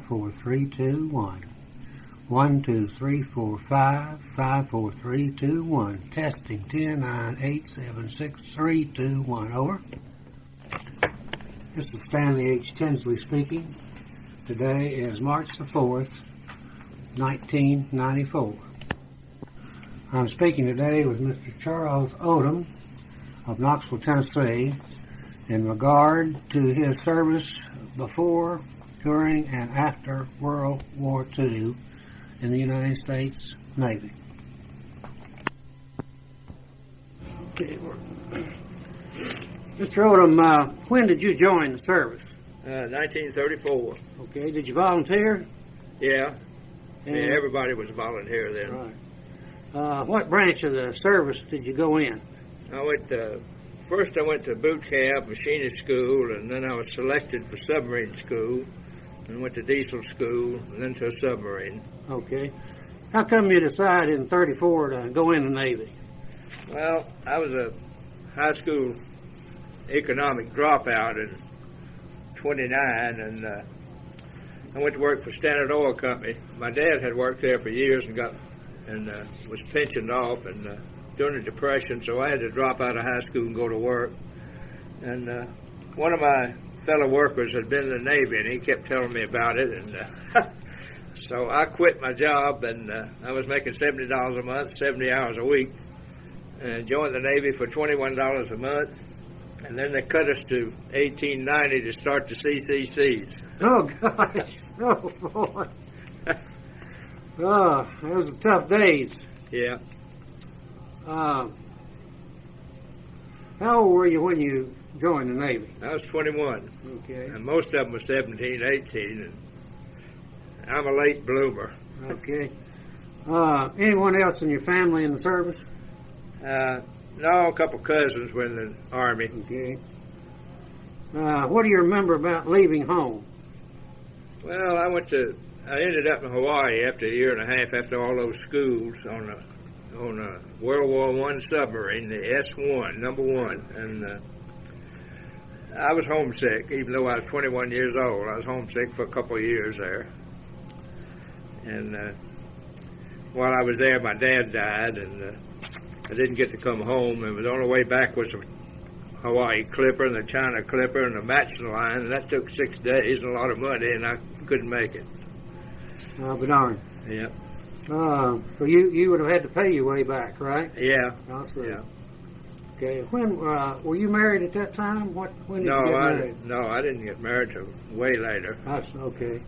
4, 3, 2, 1. 1, 2, 3, 4, 5, 5, 4, 3, 2, 1. Testing 10, 9, 8, 7, 6, 3, 2, 1. Over. This is Stanley H. Tinsley speaking. Today is March the 4th, 1994. I'm speaking today with Mr. Charles Odom of Knoxville, Tennessee, in regard to his service before, during, and after World War II in the United States Navy. Okay, Mr. Odom, when did you join the service? 1934. Okay, did you volunteer? Yeah. Everybody was volunteer then. Right. What branch of the service did you go in? First I went to boot camp, machinist school, and then I was selected for submarine school, and went to diesel school, and then to a submarine. Okay. How come you decided in 34 to go in the Navy? Well, I was a high school economic dropout in 29, and I went to work for Standard Oil Company. My dad had worked there for years and was pensioned off and during the Depression, so I had to drop out of high school and go to work. And one of my fellow workers had been in the Navy, and he kept telling me about it. And so I quit my job, and I was making $70 a month, 70 hours a week, and joined the Navy for $21 a month. And then they cut us to $18.90 to start the CCCs. Oh, gosh. Oh, boy. Oh, those were tough days. Yeah. How old were you when you joined the Navy? I was 21. Okay. And most of them were 17, 18, and I'm a late bloomer. Okay. Anyone else in your family in the service? No, a couple cousins were in the Army. Okay. What do you remember about leaving home? Well, I ended up in Hawaii after a year and a half after all those schools on a World War I submarine, the S-1, number 1. And I was homesick, even though I was 21 years old. I was homesick for a couple of years there. And while I was there, my dad died, and I didn't get to come home. And the only way back was the Hawaii Clipper and the China Clipper and the Matson line, and that took 6 days and a lot of money, and I couldn't make it. I'll be darned. Yeah. So you would have had to pay your way back, right? Yeah. That's right. Yeah. Okay. When were you married at that time? When did you get married? No, I didn't get married till way later. That's okay.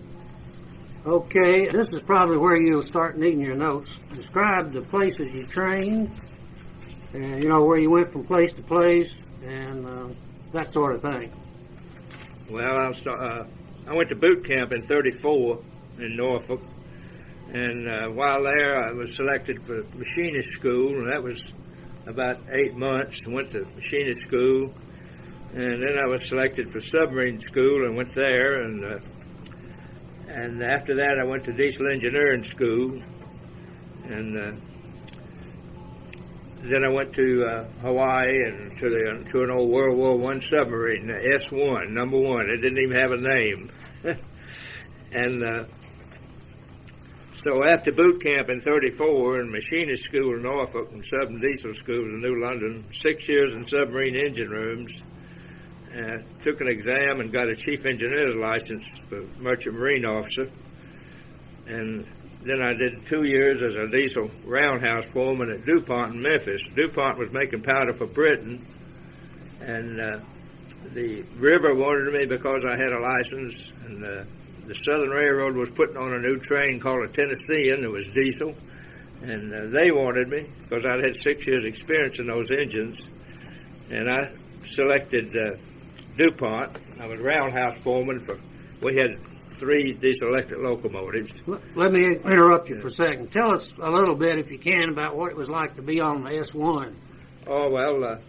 Okay, this is probably where you'll start needing your notes. Describe the places you trained, and where you went from place to place, and that sort of thing. Well, I went to boot camp in 34 in Norfolk. And while there, I was selected for machinist school, and that was about 8 months. I went to machinist school, and then I was selected for submarine school and went there. And after that, I went to diesel engineering school, and then I went to Hawaii and to an old World War I submarine, the S-1, number 1. It didn't even have a name. And so after boot camp in 34 and machinist school in Norfolk and sub and diesel schools in New London, 6 years in submarine engine rooms, took an exam and got a chief engineer's license for merchant marine officer. And then I did 2 years as a diesel roundhouse foreman at DuPont in Memphis. DuPont was making powder for Britain, and the river wanted me because I had a license, and the Southern Railroad was putting on a new train called a Tennessean. It was diesel, and they wanted me because I'd had 6 years' experience in those engines. And I selected DuPont. I was roundhouse foreman we had 3 diesel-electric locomotives. Let me interrupt you for a second. Tell us a little bit, if you can, about what it was like to be on the S-1. Oh, well,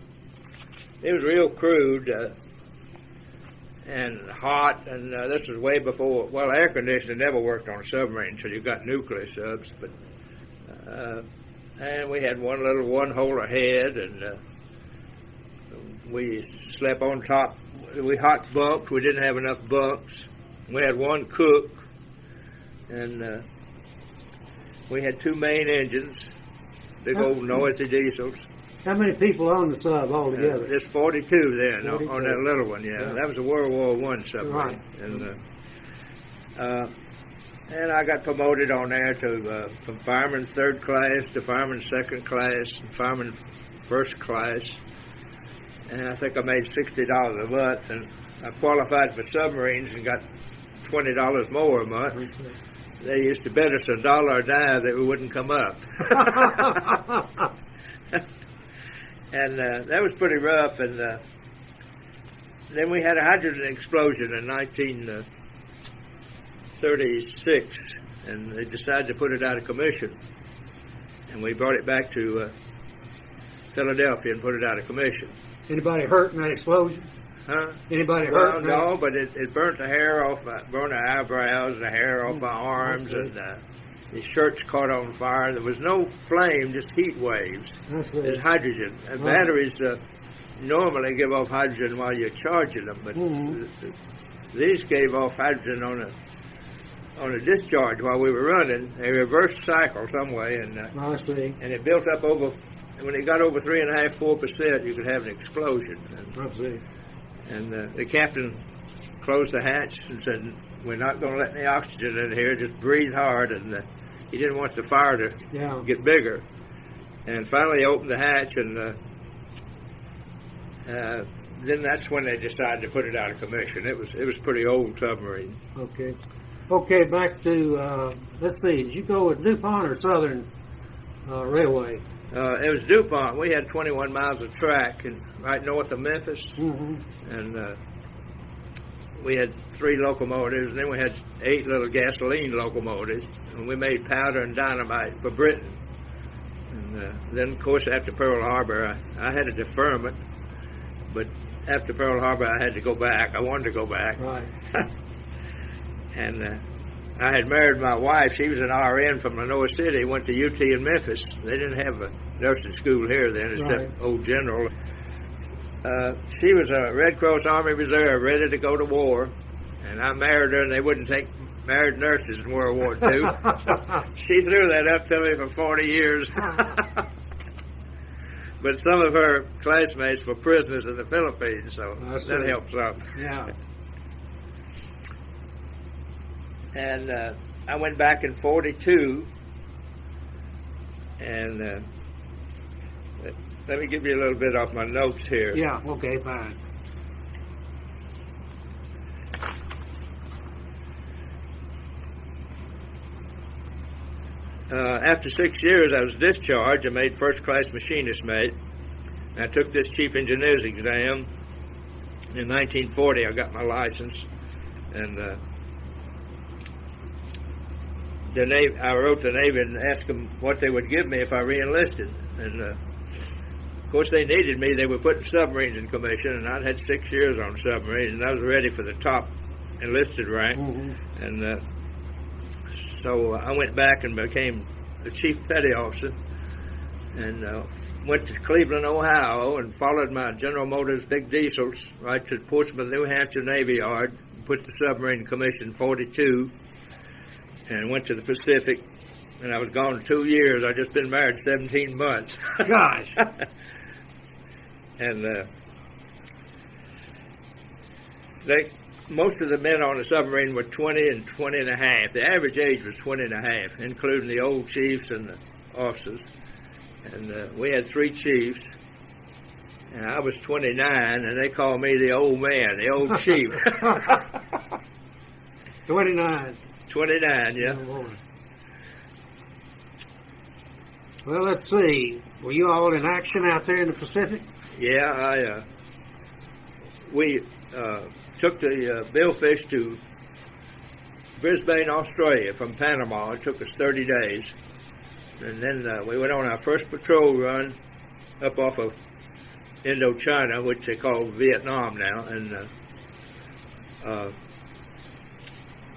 it was real crude. And hot, and this was way before, well, air conditioning never worked on a submarine until you got nuclear subs, but, and we had one little one-holer head, and we slept on top. We hot bunked. We didn't have enough bunks. We had one cook, and we had two main engines, big old noisy diesels. How many people on the sub altogether? There's 42 then 42. on that little one. Yeah, that was a World War I submarine. Right. And I got promoted on there to from fireman third class to fireman second class and fireman first class. And I think I made $60 a month, and I qualified for submarines and got $20 more a month. They used to bet us $1 a dive that we wouldn't come up. And that was pretty rough. And then we had a hydrogen explosion in 1936, and they decided to put it out of commission. And we brought it back to Philadelphia and put it out of commission. Anybody hurt in that explosion? Huh? Anybody hurt? No, but it burnt the hair off burned the eyebrows and the hair off my arms, and the shirts caught on fire. There was no flame, just heat waves. It's hydrogen. And batteries normally give off hydrogen while you're charging them, but these gave off hydrogen on a discharge while we were running, a reverse cycle some way, and it built up over. When it got over 3.5–4%, you could have an explosion. And the captain closed the hatch and said, "We're not going to let any oxygen in here. Just breathe hard." And he didn't want the fire to get bigger. And finally, he opened the hatch, and then that's when they decided to put it out of commission. It was pretty old submarine. Okay. Back to let's see. Did you go with DuPont or Southern Railway? It was DuPont. We had 21 miles of track right north of Memphis, and we had 3 locomotives, and then we had 8 little gasoline locomotives, and we made powder and dynamite for Britain. And then, of course, after Pearl Harbor, I had a deferment, but after Pearl Harbor, I had to go back. I wanted to go back. Right. And I had married my wife. She was an RN from Lenore City, went to UT in Memphis. They didn't have a nursing school here then, except Old General. She was a Red Cross Army Reserve, ready to go to war, and I married her, and they wouldn't take married nurses in World War II. She threw that up to me for 40 years. But some of her classmates were prisoners in the Philippines, so that helps out. Yeah. And I went back in 42, and let me give you a little bit off my notes here. Yeah, okay, fine. After 6 years, I was discharged. I made first-class machinist mate. I took this chief engineer's exam. In 1940, I got my license, and I wrote the Navy and asked them what they would give me if I re-enlisted. And, of course, they needed me. They were putting submarines in commission, and I'd had 6 years on submarines, and I was ready for the top enlisted rank. And so I went back and became the chief petty officer, and went to Cleveland, Ohio, and followed my General Motors big diesels right to Portsmouth, New Hampshire Navy Yard, put the submarine in commission 42, and went to the Pacific, and I was gone 2 years. I'd just been married 17 months. Gosh. And most of the men on the submarine were 20 and 20 and a half. The average age was 20 and a half, including the old chiefs and the officers. And we had 3 chiefs, and I was 29, and they called me the old man, the old chief. 29. 29, yeah. Oh, well, let's see. Were you all in action out there in the Pacific? Yeah, we took the Billfish to Brisbane, Australia from Panama. It took us 30 days. And then we went on our first patrol run up off of Indochina, which they call Vietnam now. And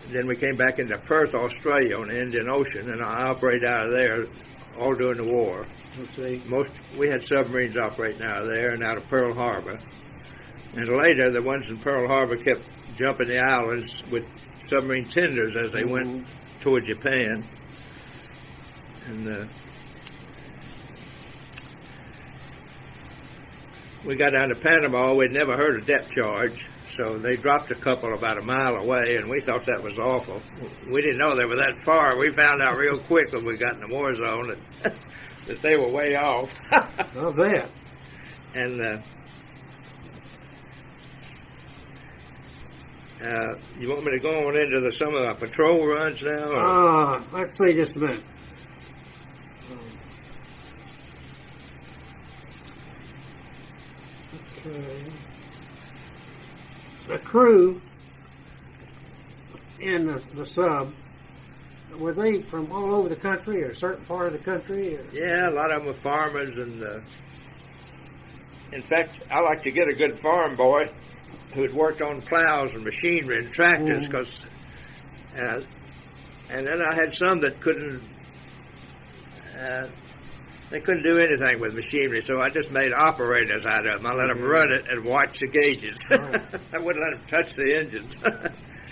then we came back into Perth, Australia on the Indian Ocean, and I operated out of there all during the war. Let's see. We had submarines operating out of there and out of Pearl Harbor. And later, the ones in Pearl Harbor kept jumping the islands with submarine tenders as they went toward Japan. And we got down to Panama. We'd never heard of depth charge, so they dropped a couple about a mile away, and we thought that was awful. We didn't know they were that far. We found out real quick when we got in the war zone that they were way off. I bet. And you want me to go on into some of our patrol runs now? Let's see just a minute. Okay. The crew in the sub, were they from all over the country or a certain part of the country? Or? Yeah, a lot of them were farmers, and in fact, I like to get a good farm boy who had worked on plows and machinery and tractors, because, and then I had some that couldn't do anything with machinery, so I just made operators out of them. I let them run it and watch the gauges. Right. I wouldn't let them touch the engines.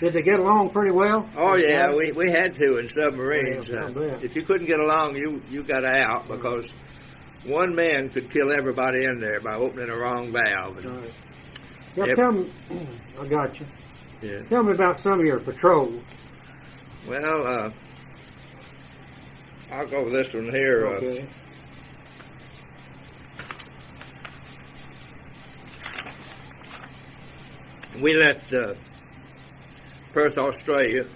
Did they get along pretty well? Oh yeah, we had to in submarines. Yeah, if you couldn't get along, you got out, because one man could kill everybody in there by opening a wrong valve. Right. Yeah, tell me, I got you. Yeah. Tell me about some of your patrols. Well, I'll go with this one here. Okay. We left Perth, Australia,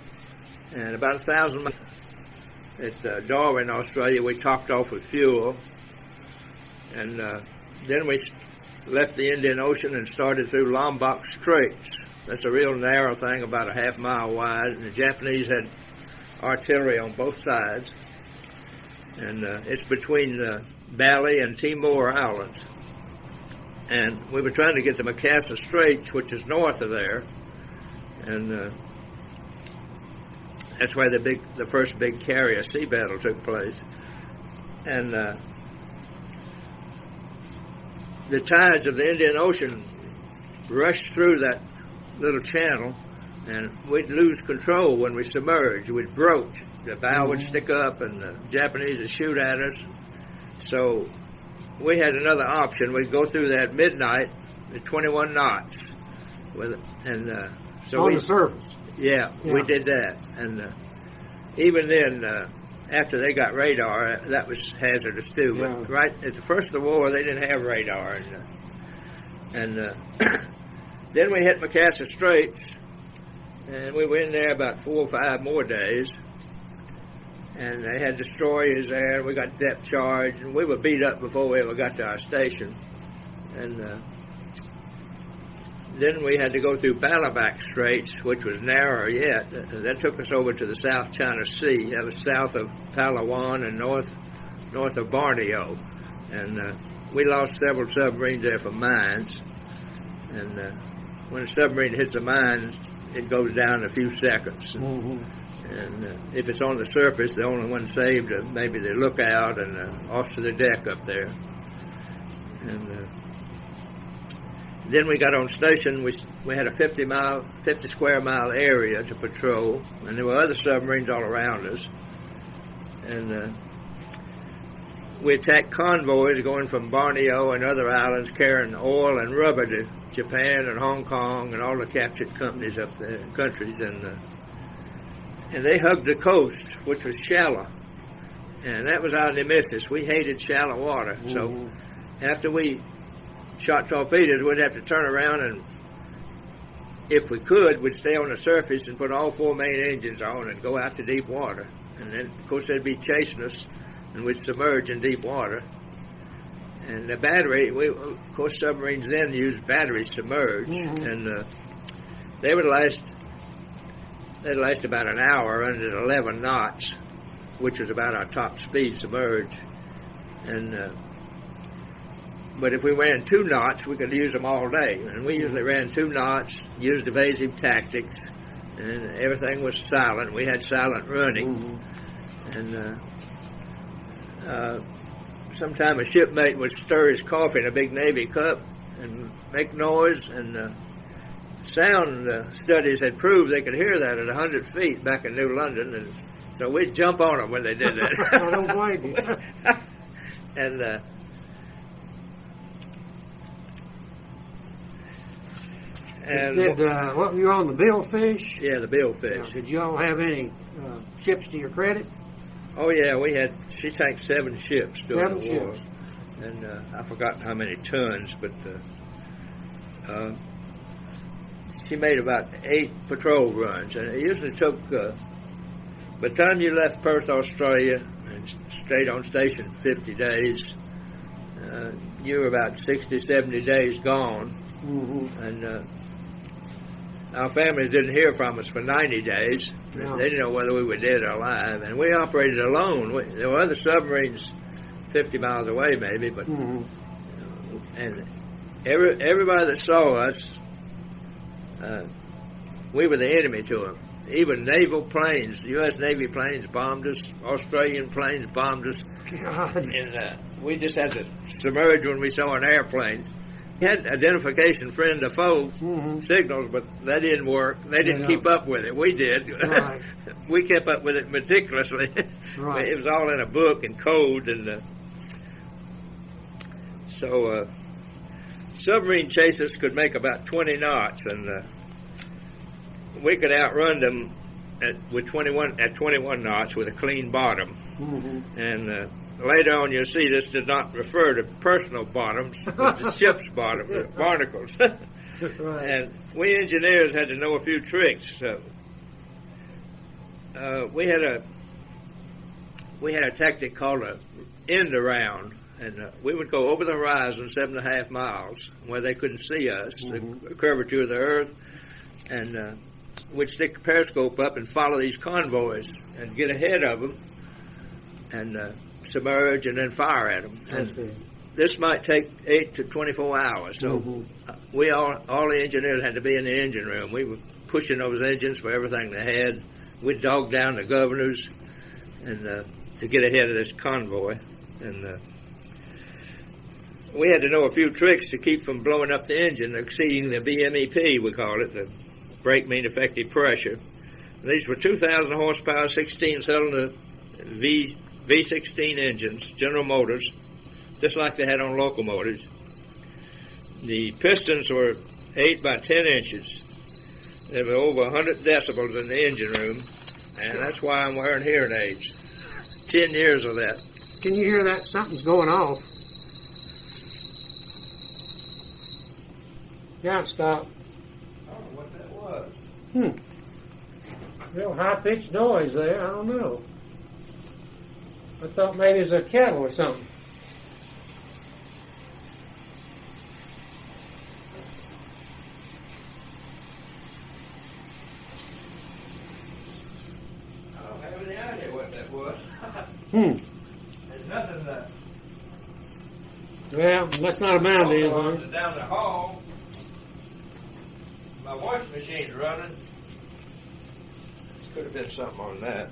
and about 1,000 miles at Darwin, Australia. We topped off with fuel, and then we left the Indian Ocean and started through Lombok Straits. That's a real narrow thing, about a half mile wide, and the Japanese had artillery on both sides, and it's between Bali and Timor Islands. And we were trying to get to Makassar Straits, which is north of there, and that's where the first big carrier sea battle took place. And the tides of the Indian Ocean rushed through that little channel, and we'd lose control when we submerged. We'd broach. The bow would stick up, and the Japanese would shoot at us. So we had another option. We'd go through that midnight at 21 knots. So on the surface? Yeah, we did that. And even then, after they got radar, that was hazardous too. Yeah. But right at the first of the war, they didn't have radar. And then we hit Makassar Straits, and we were in there about 4 or 5 more days. And they had destroyers there, and we got depth charge, and we were beat up before we ever got to our station. And then we had to go through Balabac Straits, which was narrower yet. That took us over to the South China Sea. That was south of Palawan and north of Borneo. And we lost several submarines there for mines. And when a submarine hits a mine, it goes down in a few seconds. And if it's on the surface, the only one saved are maybe the lookout and the officer of the deck up there. And then we got on station. We had a 50 square mile area to patrol, and there were other submarines all around us. And we attacked convoys going from Borneo and other islands carrying oil and rubber to Japan and Hong Kong and all the captured companies up there, countries, and they hugged the coast, which was shallow, and that was our nemesis. We hated shallow water. So after we shot torpedoes, we'd have to turn around, and if we could, we'd stay on the surface and put all 4 main engines on and go out to deep water. And then, of course, they'd be chasing us, and we'd submerge in deep water. And the battery, of course, submarines then used batteries submerged, and they'd last about an hour under 11 knots, which was about our top speed submerged. And but if we ran 2 knots, we could use them all day. And we usually ran 2 knots, used evasive tactics, and everything was silent. We had silent running. And sometime a shipmate would stir his coffee in a big Navy cup and make noise, and sound studies had proved they could hear that at 100 feet back in New London, and So we'd jump on them when they did that. I don't blame you. And what, you were on the billfish? yeah, the billfish. Did y'all have any ships to your credit? Oh yeah, she sank 7 ships during the war. Ships. And I've forgotten how many tons, but she made about 8 patrol runs, and it usually took, by the time you left Perth, Australia, and stayed on station 50 days, you were about 60, 70 days gone, and our families didn't hear from us for 90 days. No. They didn't know whether we were dead or alive, and we operated alone. There were other submarines 50 miles away, maybe, but and everybody that saw us, we were the enemy to them. Even naval planes, U.S. Navy planes bombed us, Australian planes bombed us, and we just had to submerge when we saw an airplane. We had identification friend to foe signals, but that didn't work. They didn't keep up with it. We did. Right. We kept up with it meticulously. Right. It was all in a book and code, and so submarine chasers could make about 20 knots, and we could outrun them at 21 knots with a clean bottom. And later on, you'll see this did not refer to personal bottoms, but the ship's bottom, the barnacles. Right. And we engineers had to know a few tricks. So, we had a tactic called a end around, and we would go over the horizon 7.5 miles where they couldn't see us, the curvature of the earth, and we'd stick the periscope up and follow these convoys and get ahead of them and submerge and then fire at them. And this might take 8 to 24 hours. So we all the engineers had to be in the engine room. We were pushing those engines for everything they had. We'd dog down the governors and to get ahead of this convoy. And we had to know a few tricks to keep from blowing up the engine, exceeding the BMEP, we call it, the brake mean effective pressure. And these were 2,000 horsepower, 16-cylinder V16 engines, General Motors, just like they had on locomotives. The pistons were 8 by 10 inches. There were over 100 decibels in the engine room, and that's why I'm wearing hearing aids. 10 years of that. Can you hear that? Something's going off. Yeah, stop. I don't know what that was. Real high-pitched noise there. I don't know. I thought maybe it was a kettle or something. I don't have any idea what that was. There's nothing that. Well, that's not amount to anything. Down the hall, my washing machine's running. Could have been something on that.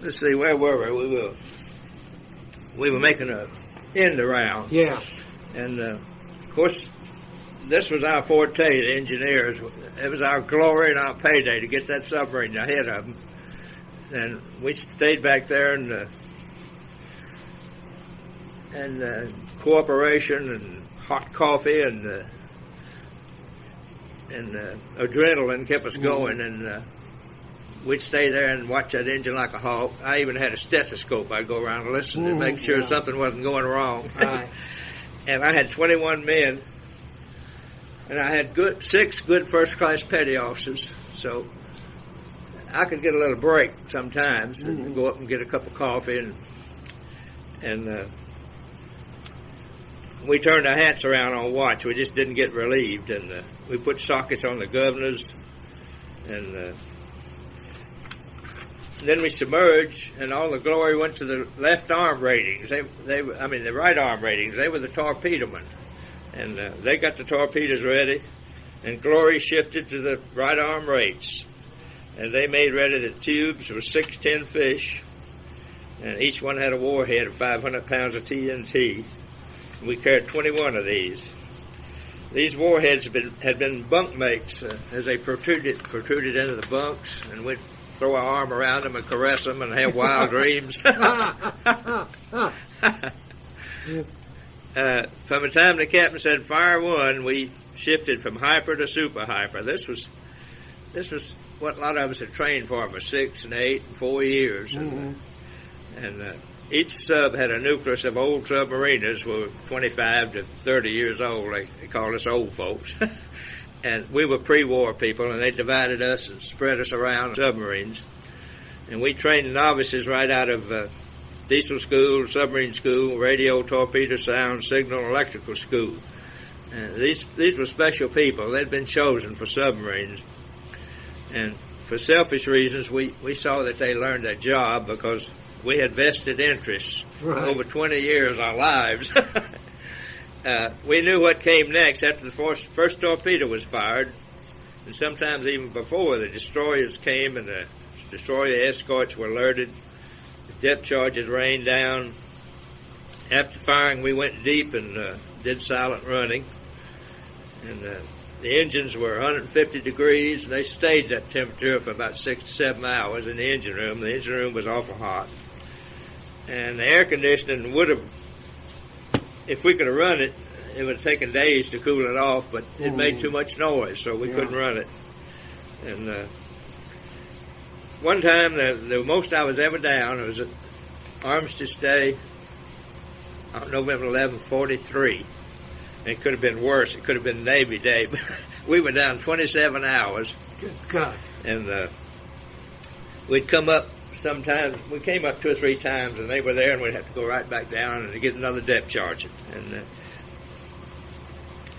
Let's see, where were we? We were making a end around. Yeah. And of course, this was our forte, the engineers. It was our glory and our payday to get that submarine ahead of them. And we stayed back there and cooperation and hot coffee and adrenaline kept us going, and we'd stay there and watch that engine like a hawk. I even had a stethoscope. I'd go around and listen to make sure something wasn't going wrong. Right. And I had 21 men, and I had 6 good first-class petty officers, so I could get a little break sometimes and go up and get a cup of coffee, and we turned our hats around on watch. We just didn't get relieved, and we put sockets on the governors, and then we submerged, and all the glory went to the left arm ratings. The right arm ratings. They were the torpedomen, and they got the torpedoes ready, and glory shifted to the right arm rates, and they made ready the tubes with 610 fish, and each one had a warhead of 500 pounds of TNT. We carried 21 of these. These warheads had been bunk mates as they protruded into the bunks, and we'd throw our arm around them and caress them and have wild dreams. From the time the captain said fire one, we shifted from hyper to super hyper. This was what a lot of us had trained for 6 and 8 and 4 years. Mm-hmm. And each sub had a nucleus of old submariners who were 25 to 30 years old. They called us old folks. And we were pre-war people, and they divided us and spread us around submarines. And we trained novices right out of diesel school, submarine school, radio, torpedo, sound, signal, electrical school. And these were special people. They'd been chosen for submarines. And for selfish reasons, we saw that they learned their job because we had vested interests over 20 years, our lives. We knew what came next after the first torpedo was fired, and sometimes even before. The destroyers came and the destroyer escorts were alerted. The depth charges rained down. After firing, we went deep and did silent running. And the engines were 150 degrees, and they stayed that temperature for about 6 to 7 hours in the engine room. The engine room was awful hot. And the air conditioning would have, if we could have run it, it would have taken days to cool it off, but it made too much noise, so we couldn't run it. And one time, the most I was ever down, it was at Armistice Day, November 11, 43. It could have been worse. It could have been Navy Day. But we were down 27 hours. Good God. And we'd come up sometimes. We came up 2 or 3 times, and they were there, and we'd have to go right back down and get another depth charge.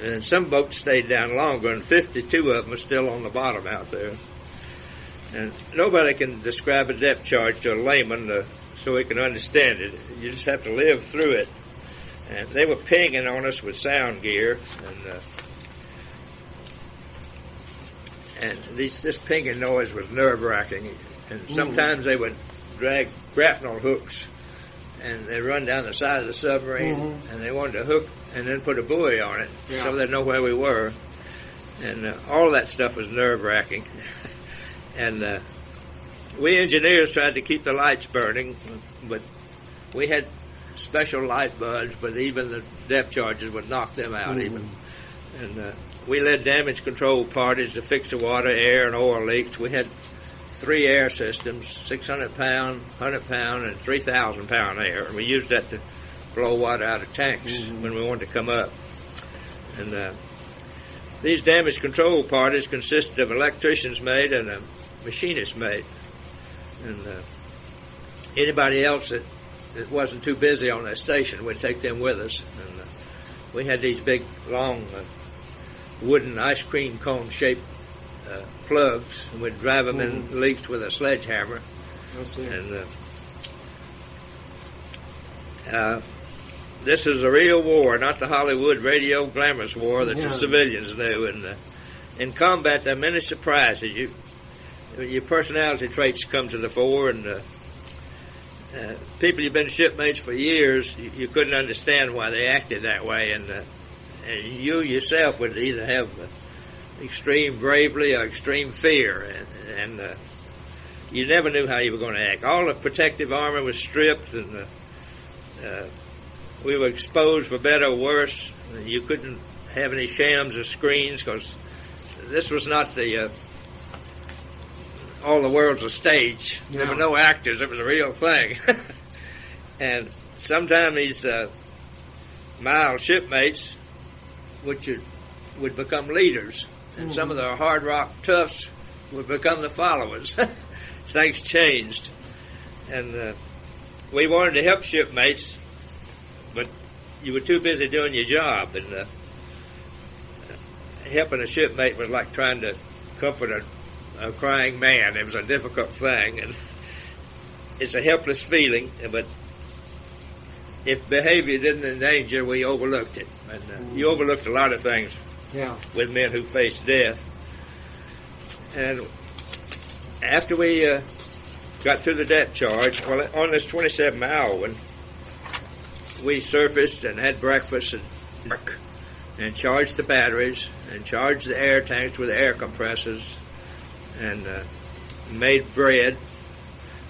And some boats stayed down longer, and 52 of them are still on the bottom out there. And nobody can describe a depth charge to a layman so he can understand it. You just have to live through it. And they were pinging on us with sound gear, and this pinging noise was nerve-wracking. And sometimes they would drag grapnel hooks, and they'd run down the side of the submarine, and they wanted to hook and then put a buoy on it so they'd know where we were. And all of that stuff was nerve-wracking. And we engineers tried to keep the lights burning, but we had special light buds, but even the depth charges would knock them out even. And we led damage control parties to fix the water, air, and oil leaks. We had 3 air systems, 600-pound, 100-pound, and 3,000-pound air. And we used that to blow water out of tanks when we wanted to come up. And these damage control parties consisted of electricians mate and a machinist mate. And anybody else that wasn't too busy on that station, we'd take them with us. And we had these big, long, wooden ice cream cone-shaped plugs, and we'd drive them in leaks with a sledgehammer. And this is a real war, not the Hollywood radio glamorous war that the civilians knew. And in combat, there are many surprises. Your personality traits come to the fore, and people you've been shipmates for years, you couldn't understand why they acted that way, and you yourself would either have extreme bravery or extreme fear, and you never knew how you were going to act. All the protective armor was stripped, and we were exposed for better or worse. You couldn't have any shams or screens because this was not all the world's a stage. There were no actors. It was a real thing. And sometimes these mild shipmates would become leaders, and some of the hard rock toughs would become the followers. Things changed. And we wanted to help shipmates, but you were too busy doing your job. And helping a shipmate was like trying to comfort a crying man. It was a difficult thing, and it's a helpless feeling, but if behavior didn't endanger, we overlooked it. And you overlooked a lot of things with men who faced death. And after we got through the depth charge, well, on this 27-hour one, we surfaced and had breakfast and charged the batteries and charged the air tanks with air compressors. And made bread,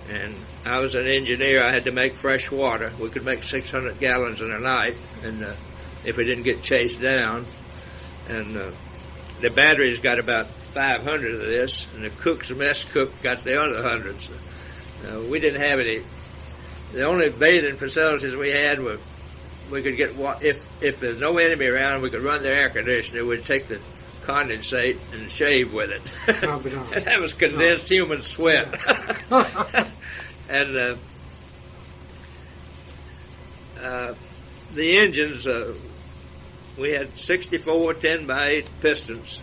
and I was an engineer. I had to make fresh water. We could make 600 gallons in a night, and if we didn't get chased down. And the batteries got about 500 of this, and the mess cook got the other hundreds. We didn't have any. The only bathing facilities we had were we could get if there's no enemy around, we could run the air conditioner. We'd take the condensate and shave with it. And that was condensed human sweat. And the engines, we had 64 10x8 pistons.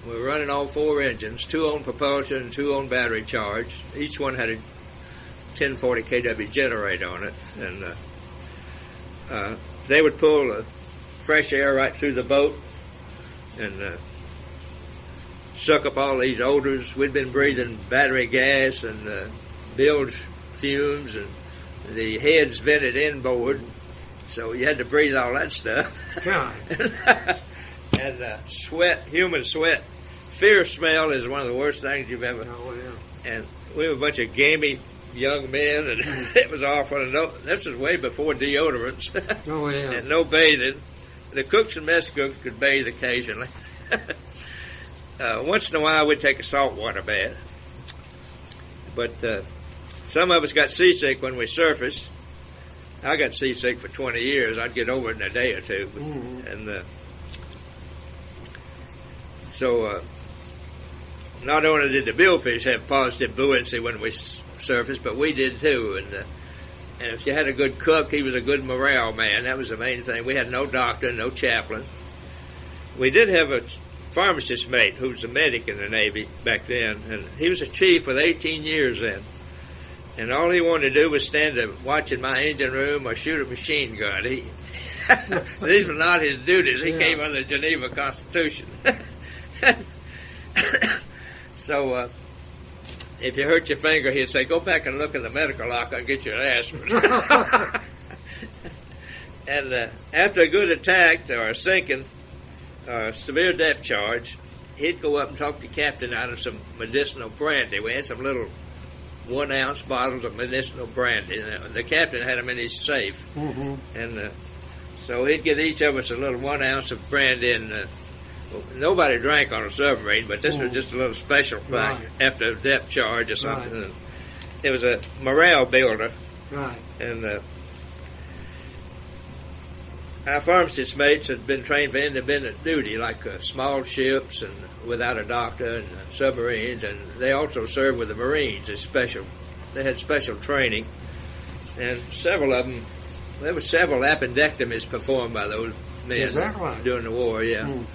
We were running all 4 engines, 2 on propulsion and 2 on battery charge. Each one had a 1040 kW generator on it, and they would pull the fresh air right through the boat and suck up all these odors. We'd been breathing battery gas and bilge fumes, and the heads vented inboard, so you had to breathe all that stuff. And sweat, human sweat. Fear smell is one of the worst things you've ever. Oh, yeah. And we were a bunch of gamey young men, and it was awful. And this was way before deodorants. Oh, yeah. And no bathing. The cooks and mess cooks could bathe occasionally. Once in a while, we'd take a saltwater bath. But some of us got seasick when we surfaced. I got seasick for 20 years. I'd get over it in a day or two. Mm-hmm. And so not only did the billfish have positive buoyancy when we surfaced, but we did too. And if you had a good cook, he was a good morale man. That was the main thing. We had no doctor, no chaplain. We did have a pharmacist mate who was a medic in the Navy back then, and he was a chief with 18 years then. And all he wanted to do was stand there watching my engine room or shoot a machine gun. These were not his duties. He came under the Geneva Constitution. So if you hurt your finger, he'd say, go back and look in the medical locker and get your aspirin. And after a good attack or a sinking or a severe depth charge, he'd go up and talk the captain out of some medicinal brandy. We had some little 1-ounce bottles of medicinal brandy. The captain had them in his safe. Mm-hmm. And so he'd get each of us a little 1 ounce of brandy, and nobody drank on a submarine, but this was just a little special thing after a depth charge or something. Right. And it was a morale builder. Right. And our pharmacist mates had been trained for independent duty, like small ships and without a doctor, and submarines, and they also served with the Marines. They had special training, and several of them. There were several appendectomies performed by those men during the war. Yeah. Mm.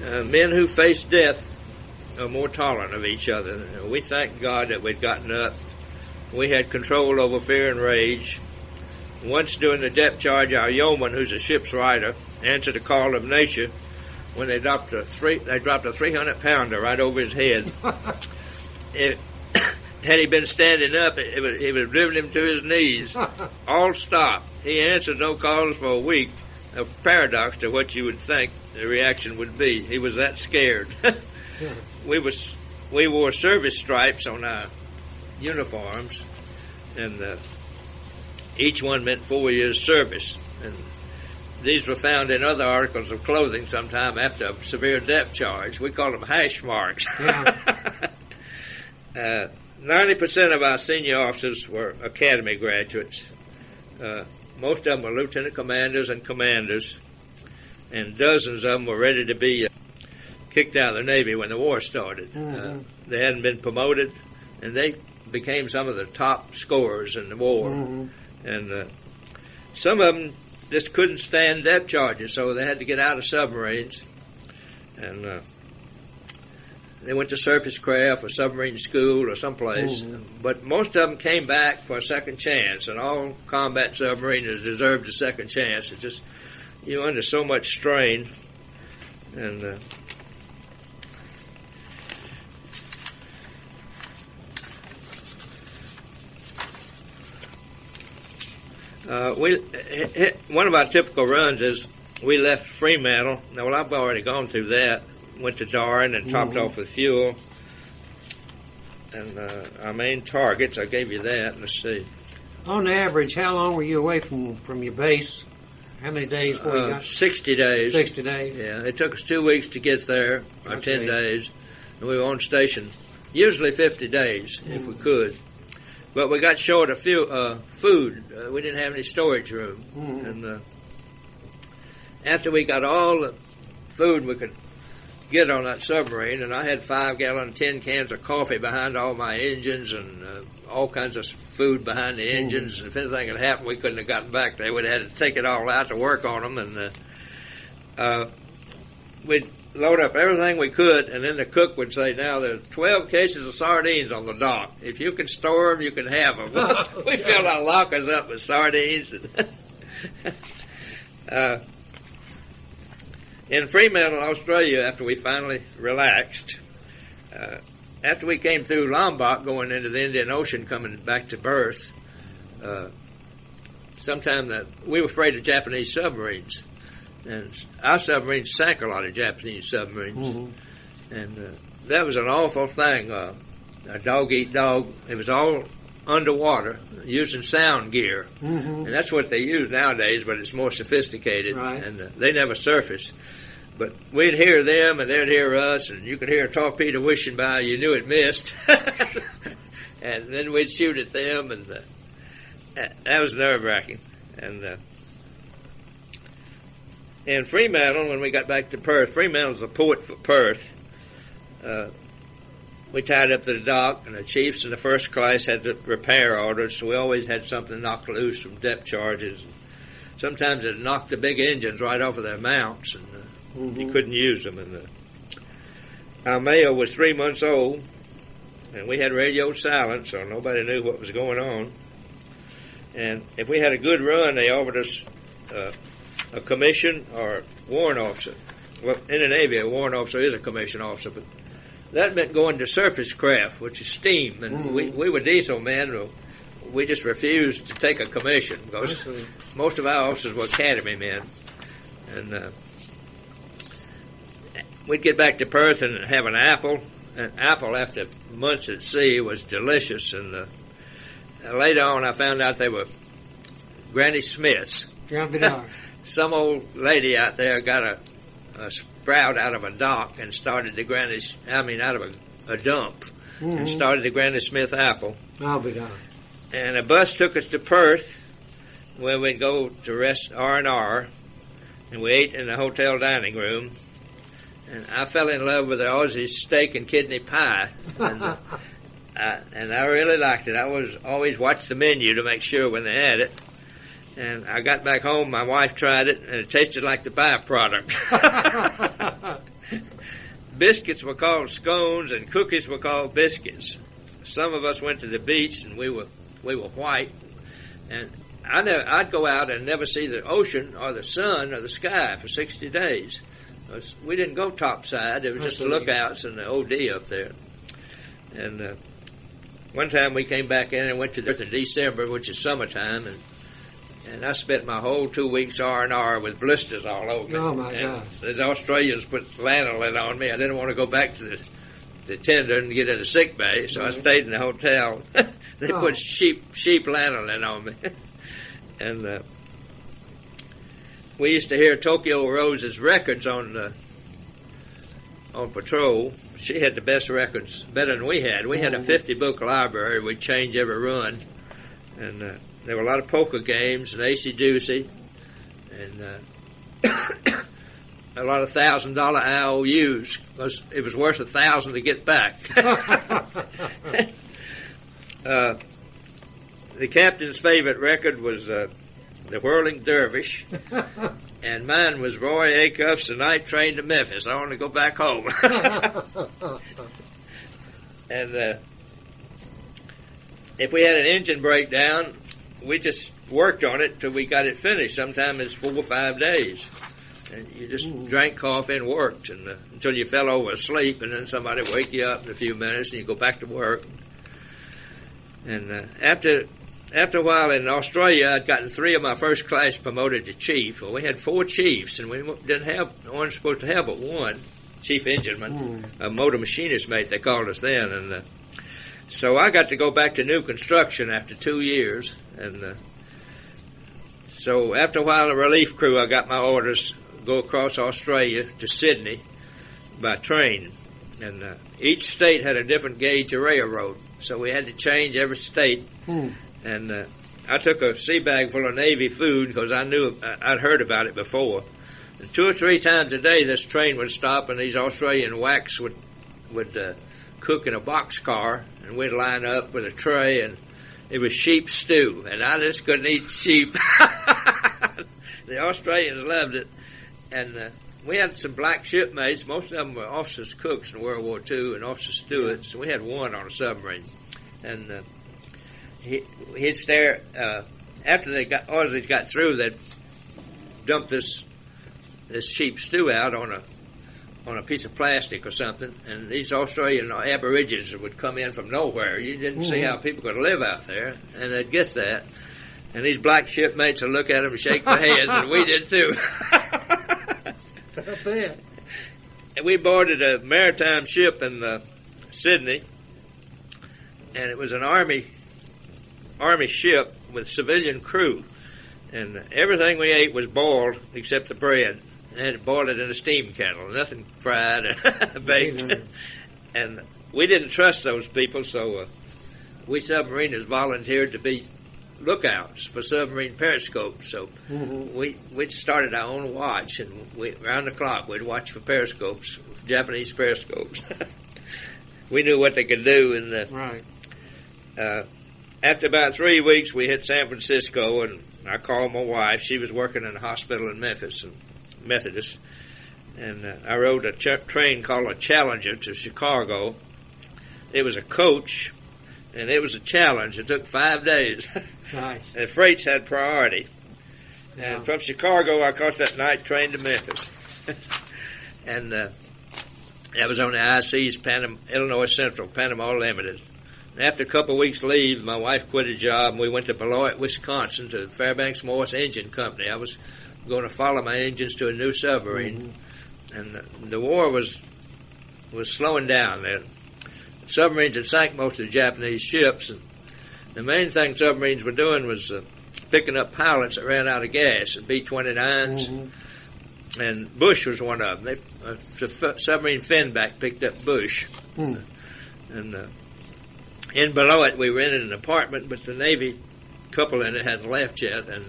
And men who face death are more tolerant of each other. We thank God that we'd gotten up. We had control over fear and rage. Once during the depth charge, our yeoman, who's a ship's rider, answered the call of nature when they dropped a 300-pounder right over his head. Had he been standing up, it would have driven him to his knees. All stopped. He answered no calls for a week, a paradox to what you would think the reaction would be. He was that scared. We wore service stripes on our uniforms, and each one meant 4 years service. And these were found in other articles of clothing sometime after a severe depth charge. We call them hash marks. Yeah. 90% of our senior officers were academy graduates. Most of them were lieutenant commanders and commanders, and dozens of them were ready to be kicked out of the Navy when the war started. Mm-hmm. They hadn't been promoted, and they became some of the top scorers in the war. Mm-hmm. And some of them just couldn't stand depth charges, so they had to get out of submarines. And they went to surface craft or submarine school or someplace. Mm-hmm. But most of them came back for a second chance, and all combat submariners deserved a second chance. It's just, you're under so much strain. And one of our typical runs is we left Fremantle. Now, well, I've already gone through that. Went to Darwin and topped off with fuel. And our main targets, I gave you that. Let's see. On average, how long were you away from your base? How many days before you got? 60 days. 60 days? Yeah, it took us 2 weeks to get there, or 10 days. And we were on station usually 50 days if we could. But we got short of food. We didn't have any storage room. And after we got all the food we could get on that submarine, and I had 5-gallon tin cans of coffee behind all my engines and all kinds of food behind the engines. If anything had happened, we couldn't have gotten back there. We'd have had to take it all out to work on them. And we'd load up everything we could, and then the cook would say, now there's 12 cases of sardines on the dock. If you can store them, you can have them. We filled our lockers up with sardines. In Fremantle, Australia, after we finally relaxed, after we came through Lombok going into the Indian Ocean coming back to Perth, we were afraid of Japanese submarines. And our submarines sank a lot of Japanese submarines. And that was an awful thing, a dog-eat-dog. It was all underwater, using sound gear. And that's what they use nowadays, but it's more sophisticated. Right. And they never surfaced. But we'd hear them, and they'd hear us, and you could hear a torpedo wishing by. You knew it missed. And then we'd shoot at them, and that was nerve-wracking. And in Fremantle, when we got back to Perth, Fremantle's the port for Perth. We tied up to the dock, and the chiefs in the first class had the repair orders, so we always had something knocked loose from depth charges. Sometimes it knocked the big engines right off of their mounts, and you couldn't use them. And our mail was 3 months old, and we had radio silent, so nobody knew what was going on. And if we had a good run, they offered us a commission or warrant officer. Well, in the Navy, a warrant officer is a commission officer, but that meant going to surface craft, which is steam. And we were diesel men. We just refused to take a commission because most of our officers were academy men. And we'd get back to Perth and have an apple. An apple, after months at sea, was delicious. And later on, I found out they were Granny Smiths. Some old lady out there got a sprout out of a dock and started out of a dump, and started the Granny Smith apple. I'll be darned. And a bus took us to Perth, where we'd go to rest R&R, and we ate in the hotel dining room. And I fell in love with the Aussie steak and kidney pie, and I really liked it. I always watched the menu to make sure when they had it. And I got back home, my wife tried it, and it tasted like the byproduct. Biscuits were called scones, and cookies were called biscuits. Some of us went to the beach, and we were white. And I'd go out and never see the ocean or the sun or the sky for 60 days. We didn't go topside. It was just the lookouts and the OD up there. And one time we came back in and went to the December, which is summertime, and I spent my whole 2 weeks R&R with blisters all over me. Oh, my God. The Australians put lanolin on me. I didn't want to go back to the tender and get in a sick bay, so I stayed in the hotel. They put sheep lanolin on me. And we used to hear Tokyo Rose's records on patrol. She had the best records, better than we had. We had a 50-book library. We'd change every run. And there were a lot of poker games and AC-doocy, and a lot of $1,000 IOUs, because it was worth $1,000 to get back. The captain's favorite record was the Whirling Dervish, and mine was Roy Acuff's The Night Train to Memphis. I want to go back home. And if we had an engine breakdown, we just worked on it till we got it finished. Sometimes it's 4 or 5 days. And you just drank coffee and worked until you fell over asleep, and then somebody would wake you up in a few minutes, and you go back to work. And after after a while in Australia, I'd gotten 3 of my first class promoted to chief. Well, we had 4 chiefs, and we weren't supposed to have but one chief engineman, a motor machinist mate, they called us then. And so I got to go back to new construction after 2 years. And so after a while, the relief crew, I got my orders go across Australia to Sydney by train. And each state had a different gauge of railroad, so we had to change every state. And I took a sea bag full of Navy food because I knew I'd heard about it before. And 2 or 3 times a day, this train would stop, and these Australian whacks would cook in a boxcar, and we'd line up with a tray, and it was sheep stew, and I just couldn't eat sheep. The Australians loved it, and we had some black shipmates. Most of them were officers' cooks in World War II and officers' stewards. So we had one on a submarine, and he'd stare. After they got through, they'd dump this sheep stew out on a piece of plastic or something, and these Australian aborigines would come in from nowhere. You didn't see how people could live out there, and they'd get that. And these black shipmates would look at them and shake their heads, and we did too. And we boarded a maritime ship in Sydney, and it was an army ship with civilian crew, and everything we ate was boiled except the bread. They had to boil it in a steam kettle, nothing fried or baked. And we didn't trust those people, so we submariners volunteered to be lookouts for submarine periscopes. So we started our own watch, and around the clock we'd watch for periscopes, Japanese periscopes. We knew what they could do. And after about 3 weeks, we hit San Francisco, and I called my wife. She was working in a hospital in Memphis, Methodist, and I rode a train called a Challenger to Chicago. It was a coach, and it was a challenge. It took 5 days. Nice. And freights had priority. Yeah. And from Chicago, I caught that night train to Memphis. And that was on the IC's Illinois Central, Panama Limited. And after a couple of weeks' leave, my wife quit a job, and we went to Beloit, Wisconsin, to Fairbanks Morse Engine Company. I was going to follow my engines to a new submarine, and the war was slowing down then. Submarines had sank most of the Japanese ships, and the main thing submarines were doing was picking up pilots that ran out of gas, at B-29s, and Bush was one of them. The submarine Finback picked up Bush, and in Beloit we rented an apartment, but the Navy couple in it hadn't left yet, and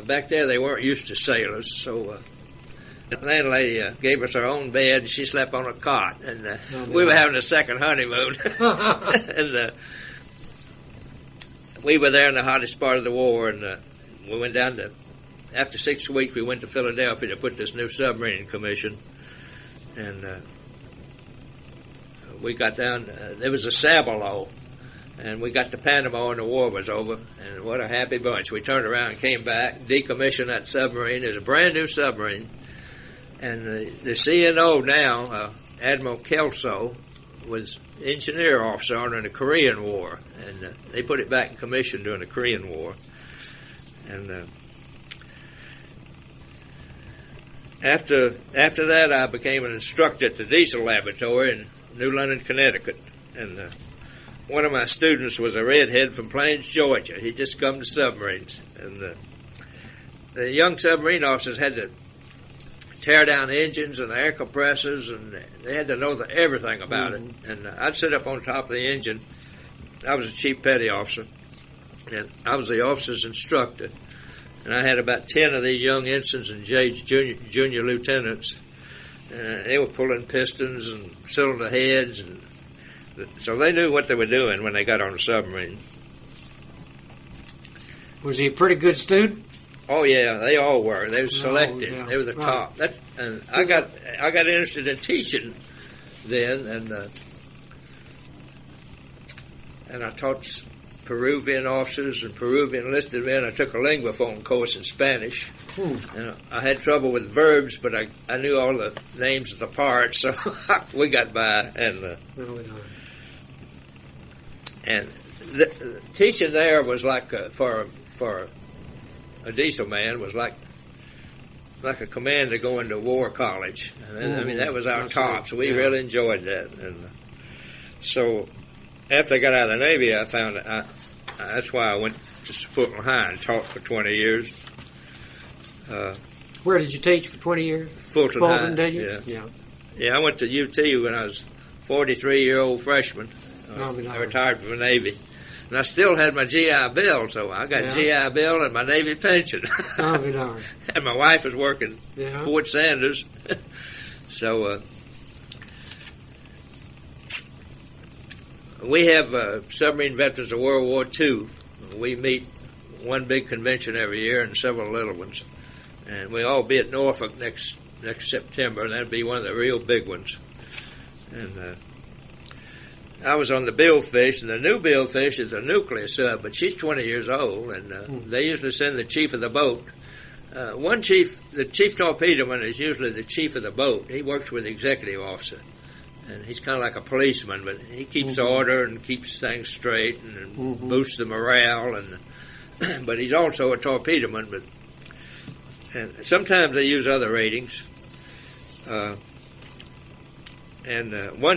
back there they weren't used to sailors, so the landlady gave us our own bed. She slept on a cot, and we were having a second honeymoon. And we were there in the hottest part of the war, and we went down to, after 6 weeks, we went to Philadelphia to put this new submarine in commission, and we got down, there was a Sabalo, and we got to Panama and the war was over, and what a happy bunch. We turned around and came back, decommissioned that submarine. It was a brand new submarine, and the CNO now, Admiral Kelso, was engineer officer under the Korean War, and they put it back in commission during the Korean War. And after that, I became an instructor at the Diesel Laboratory in New London, Connecticut, and one of my students was a redhead from Plains, Georgia. He'd just come to submarines, and the young submarine officers had to tear down engines and the air compressors, and they had to know everything about it. And I'd sit up on top of the engine. I was a chief petty officer, and I was the officer's instructor. And I had about 10 of these young ensigns and junior lieutenants. They were pulling pistons and cylinder heads, and so they knew what they were doing when they got on the submarine. Was he a pretty good student? Oh yeah, they all were. They were selected. They were the top. And I got interested in teaching then, and I taught Peruvian officers and Peruvian enlisted men. I took a linguaphone course in Spanish. And I had trouble with verbs, but I knew all the names of the parts, so we got by. And teaching there was like for a diesel man was like a command to go into war college. I mean, that was our top, so we really enjoyed that. And so after I got out of the Navy, I found that's why I went to Fulton High and taught for 20 years. Where did you teach for 20 years? Fulton High. Did you? Yeah, I went to UT when I was 43-year-old freshman. I retired from the Navy. And I still had my GI Bill, so I got GI Bill and my Navy pension. And my wife was working Fort Sanders. So we have submarine veterans of World War II. We meet one big convention every year and several little ones. And we'll all be at Norfolk next September, and that'll be one of the real big ones. And I was on the Billfish, and the new Billfish is a nuclear sub, but she's 20 years old, and they usually send the chief of the boat. The chief torpedoman is usually the chief of the boat. He works with the executive officer, and he's kind of like a policeman, but he keeps order and keeps things straight and boosts the morale. And but he's also a torpedoman. And sometimes they use other ratings. One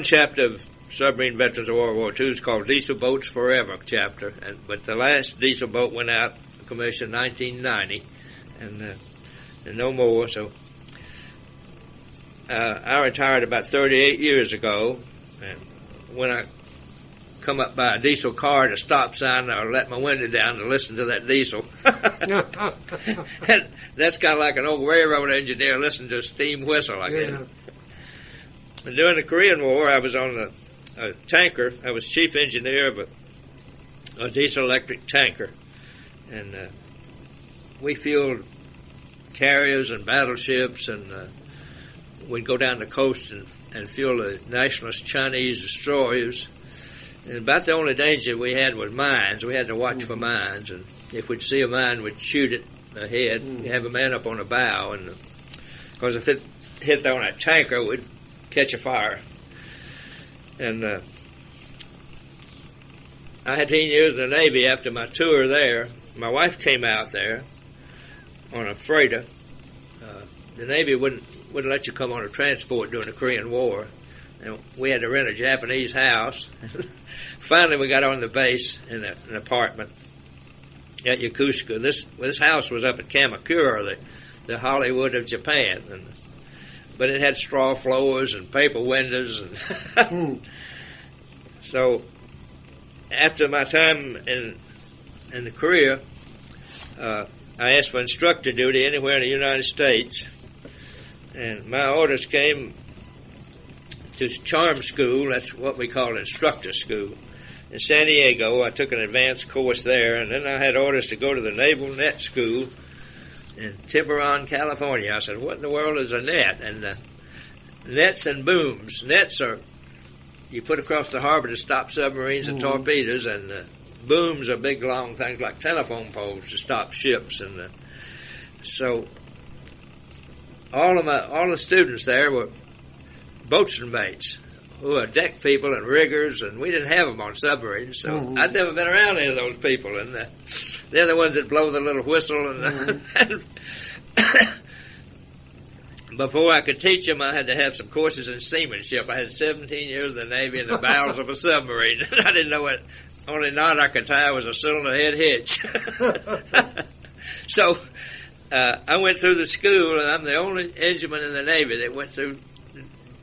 chapter of Submarine Veterans of World War II is called Diesel Boats Forever chapter, but the last diesel boat went out of commission in 1990, and no more. So I retired about 38 years ago, and when I come up by a diesel car at a stop sign, I let my window down to listen to that diesel. And that's kind of like an old railroad engineer listening to a steam whistle, I guess. And during the Korean War, I was on a tanker. I was chief engineer of a diesel-electric tanker. And we fueled carriers and battleships, and we'd go down the coast and fuel the nationalist Chinese destroyers. And about the only danger we had was mines. We had to watch for mines, and if we'd see a mine, we'd shoot it ahead. We'd have a man up on the bow, and because if it hit on a tanker, we'd catch a fire. And I had 10 years in the Navy. After my tour there, my wife came out there on a freighter. The Navy wouldn't let you come on a transport during the Korean War, and we had to rent a Japanese house. Finally, we got on the base in an apartment at Yokosuka. This house was up at Kamakura, the Hollywood of Japan, but it had straw floors and paper windows. And so, after my time in the Korea, I asked for instructor duty anywhere in the United States, and my orders came to charm school. That's what we call instructor school. In San Diego, I took an advanced course there, and then I had orders to go to the Naval Net School in Tiburon, California. I said, what in the world is a net? And nets and booms. Nets are you put across the harbor to stop submarines and torpedoes, and booms are big, long things like telephone poles to stop ships. And so all the students there were boatswain mates who are deck people and riggers, and we didn't have them on submarines, so I'd never been around any of those people, and they're the ones that blow the little whistle. And before I could teach them, I had to have some courses in seamanship. I had 17 years in the Navy in the bowels of a submarine, and I didn't know what only knot I could tie was a cylinder head hitch. So I went through the school, and I'm the only engineman in the Navy that went through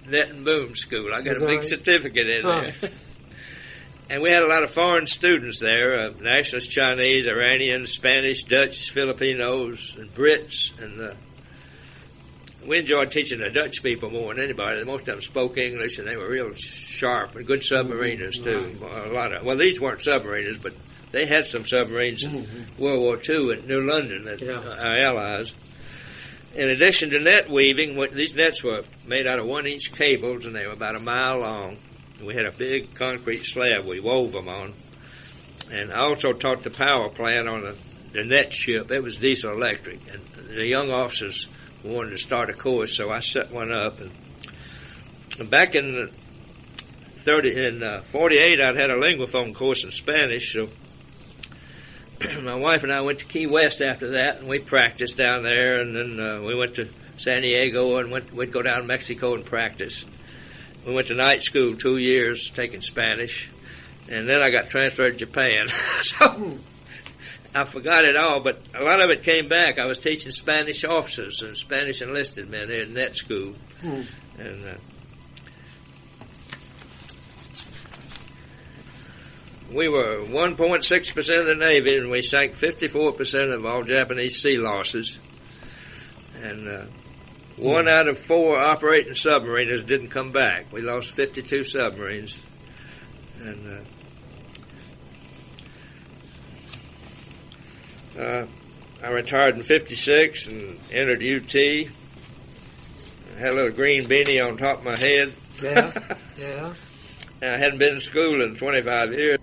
net and boom school. I got a big certificate in there. And we had a lot of foreign students there, nationalist Chinese, Iranians, Spanish, Dutch, Filipinos, and Brits. And we enjoyed teaching the Dutch people more than anybody. Most of them spoke English, and they were real sharp and good submariners, too. Well, these weren't submariners, but they had some submarines in World War II in New London, our allies. In addition to net weaving, these nets were made out of 1-inch cables, and they were about a mile long. And we had a big concrete slab we wove them on. And I also taught the power plant on the net ship. It was diesel electric. And the young officers wanted to start a course, so I set one up. And back in the 48, I'd had a linguaphone course in Spanish, so my wife and I went to Key West after that, and we practiced down there, and then we went to San Diego, and we'd go down to Mexico and practice. We went to night school 2 years taking Spanish, and then I got transferred to Japan. So I forgot it all, but a lot of it came back. I was teaching Spanish officers and Spanish enlisted men in net school. And we were 1.6% of the Navy, and we sank 54% of all Japanese sea losses. And 1 out of 4 operating submariners didn't come back. We lost 52 submarines. And I retired in 56 and entered UT. I had a little green beanie on top of my head. Yeah, yeah. And I hadn't been to school in 25 years.